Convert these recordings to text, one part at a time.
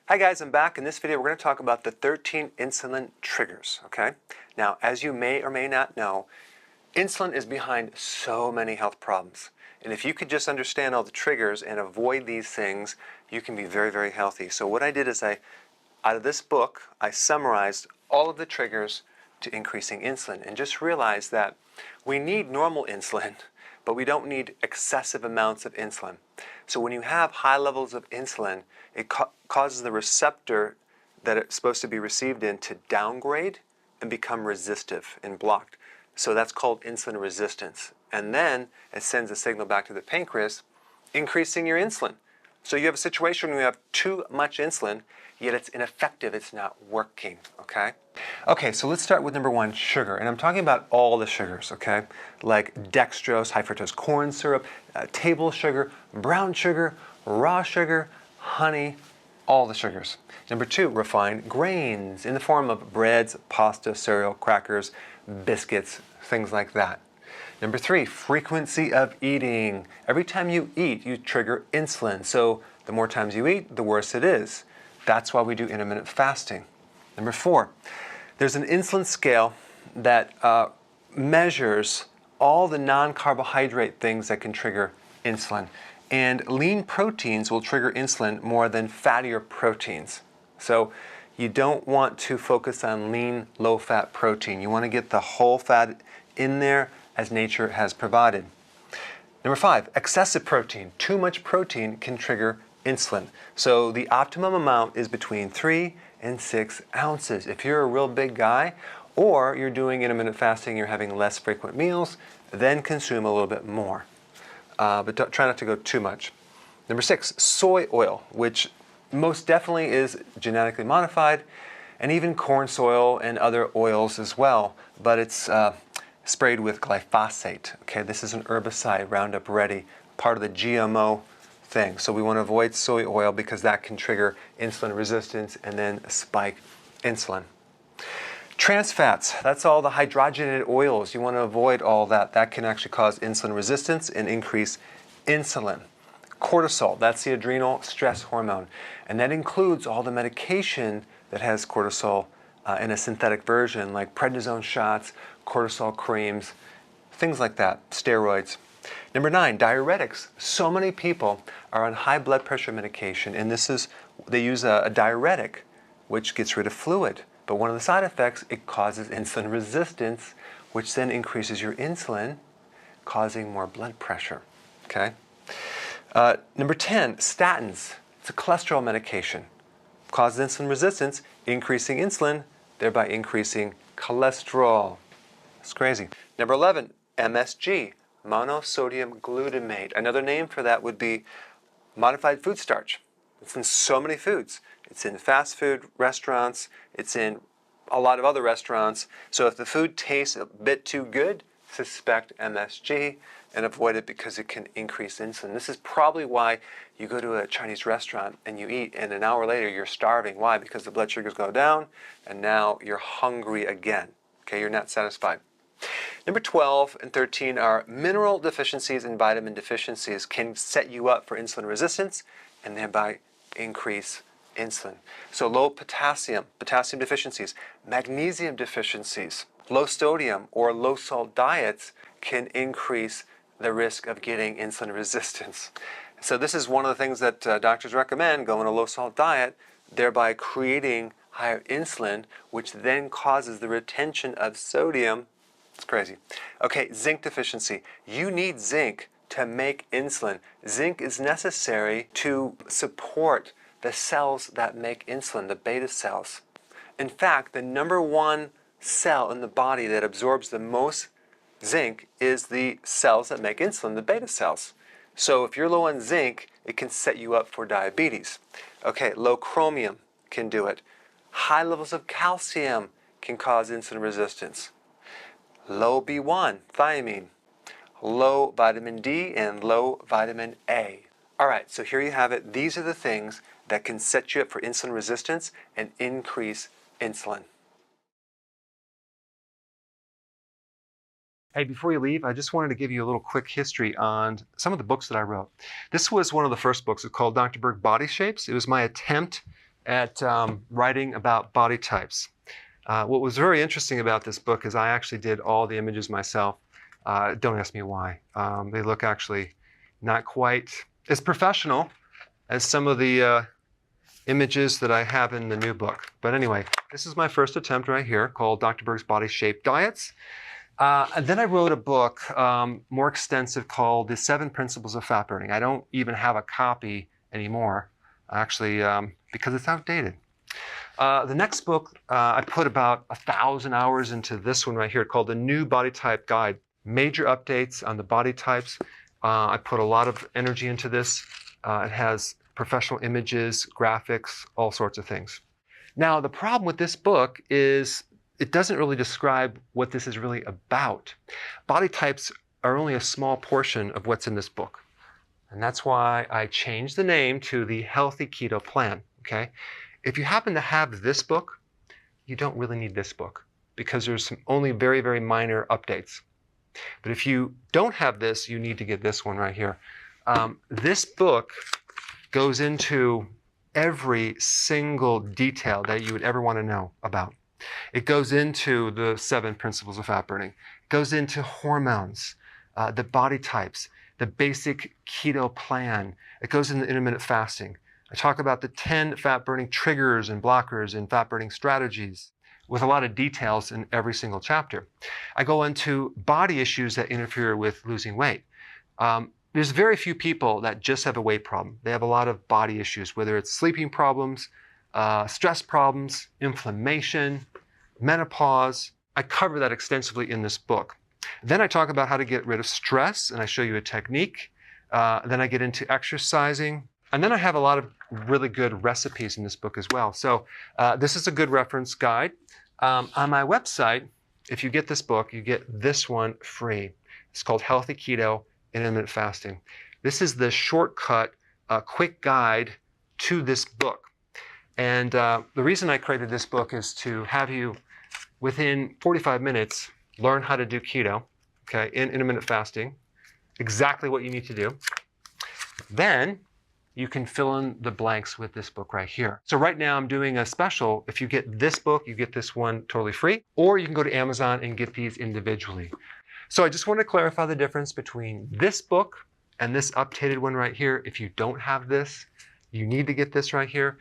Hi guys, I'm back. In this video, we're going to talk about the 13 insulin triggers, okay? Now, as you may or may not know, insulin is behind so many health problems. And if you could just understand all the triggers and avoid these things, you can be very, very healthy. So what I did is out of this book, I summarized all of the triggers to increasing insulin and just realized that we need normal insulin, but we don't need excessive amounts of insulin. So when you have high levels of insulin, it causes the receptor that it's supposed to be received in to downgrade and become resistive and blocked. So that's called insulin resistance. And then it sends a signal back to the pancreas, increasing your insulin. So you have a situation where you have too much insulin, yet it's ineffective, it's not working, okay? Okay, so let's start with number one, sugar. And I'm talking about all the sugars, okay? Like dextrose, high fructose corn syrup, table sugar, brown sugar, raw sugar, honey, all the sugars. Number two, refined grains in the form of breads, pasta, cereal, crackers, biscuits, things like that. Number three, frequency of eating. Every time you eat, you trigger insulin. So the more times you eat, the worse it is. That's why we do intermittent fasting. Number four, there's an insulin scale that measures all the non-carbohydrate things that can trigger insulin. And lean proteins will trigger insulin more than fattier proteins. So you don't want to focus on lean, low-fat protein. You want to get the whole fat in there as nature has provided. Number five, excessive protein. Too much protein can trigger insulin. So the optimum amount is between 3 and 6 ounces. If you're a real big guy, or you're doing intermittent fasting, you're having less frequent meals, then consume a little bit more. But try not to go too much. Number six, soy oil, which most definitely is genetically modified, and even corn oil and other oils as well, but it's sprayed with glyphosate. Okay, this is an herbicide, Roundup Ready, part of the GMO thing. So we want to avoid soy oil because that can trigger insulin resistance and then spike insulin. Trans fats, that's all the hydrogenated oils. You want to avoid all that. That can actually cause insulin resistance and increase insulin. Cortisol, that's the adrenal stress hormone. And that includes all the medication that has cortisol in a synthetic version, like prednisone shots, cortisol creams, things like that, steroids. Number nine, diuretics. So many people are on high blood pressure medication, and they use a diuretic, which gets rid of fluid. But one of the side effects, it causes insulin resistance, which then increases your insulin, causing more blood pressure, okay? Number 10, statins. It's a cholesterol medication. Causes insulin resistance, increasing insulin, thereby increasing cholesterol. It's crazy. Number 11, MSG, monosodium glutamate. Another name for that would be modified food starch. It's in so many foods. It's in fast food restaurants. It's in a lot of other restaurants. So if the food tastes a bit too good, suspect MSG and avoid it because it can increase insulin. This is probably why you go to a Chinese restaurant and you eat, and an hour later you're starving. Why? Because the blood sugars go down, and now you're hungry again. Okay, you're not satisfied. Number 12 and 13 are mineral deficiencies and vitamin deficiencies can set you up for insulin resistance and thereby increase insulin. So low potassium deficiencies, magnesium deficiencies, low sodium or low salt diets can increase the risk of getting insulin resistance. So this is one of the things that doctors recommend, go on a low salt diet, thereby creating higher insulin, which then causes the retention of sodium. It's crazy. Okay, zinc deficiency. You need zinc to make insulin. Zinc is necessary to support the cells that make insulin, the beta cells. In fact, the number one cell in the body that absorbs the most zinc is the cells that make insulin, the beta cells. So if you're low on zinc, it can set you up for diabetes. Okay, low chromium can do it. High levels of calcium can cause insulin resistance. Low B1, thiamine. Low vitamin D and low vitamin A. All right, so here you have it. These are the things that can set you up for insulin resistance and increase insulin. Hey, before you leave, I just wanted to give you a little quick history on some of the books that I wrote. This was one of the first books. It's called Dr. Berg Body Shapes. It was my attempt at writing about body types. What was very interesting about this book is I actually did all the images myself. Don't ask me why. They look actually not quite as professional as some of the images that I have in the new book. But anyway, this is my first attempt right here called Dr. Berg's Body Shape Diets. And then I wrote a book more extensive called The 7 Principles of Fat Burning. I don't even have a copy anymore, actually, because it's outdated. The next book, I put about 1,000 hours into this one right here called The New Body Type Guide. Major updates on the body types. I put a lot of energy into this. It has professional images, graphics, all sorts of things. Now, the problem with this book is it doesn't really describe what this is really about. Body types are only a small portion of what's in this book. And that's why I changed the name to the Healthy Keto Plan, okay? If you happen to have this book, you don't really need this book because there's some only very, very minor updates. But if you don't have this, you need to get this one right here. This book goes into every single detail that you would ever want to know about. It goes into the 7 principles of fat burning. It goes into hormones, the body types, the basic keto plan. It goes into intermittent fasting. I talk about the 10 fat burning triggers and blockers and fat burning strategies with a lot of details in every single chapter. I go into body issues that interfere with losing weight. There's very few people that just have a weight problem. They have a lot of body issues, whether it's sleeping problems, stress problems, inflammation, menopause. I cover that extensively in this book. Then I talk about how to get rid of stress, and I show you a technique. Then I get into exercising. And then I have a lot of really good recipes in this book as well. So this is a good reference guide. On my website, if you get this book, you get this one free. It's called Healthy Keto and Intermittent Fasting. This is the shortcut, quick guide to this book. And the reason I created this book is to have you, within 45 minutes, learn how to do keto, okay, in intermittent fasting, exactly what you need to do. Then you can fill in the blanks with this book right here. So right now I'm doing a special. If you get this book, you get this one totally free, or you can go to Amazon and get these individually. So I just want to clarify the difference between this book and this updated one right here. If you don't have this, you need to get this right here.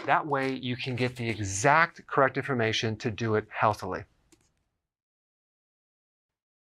That way you can get the exact correct information to do it healthily.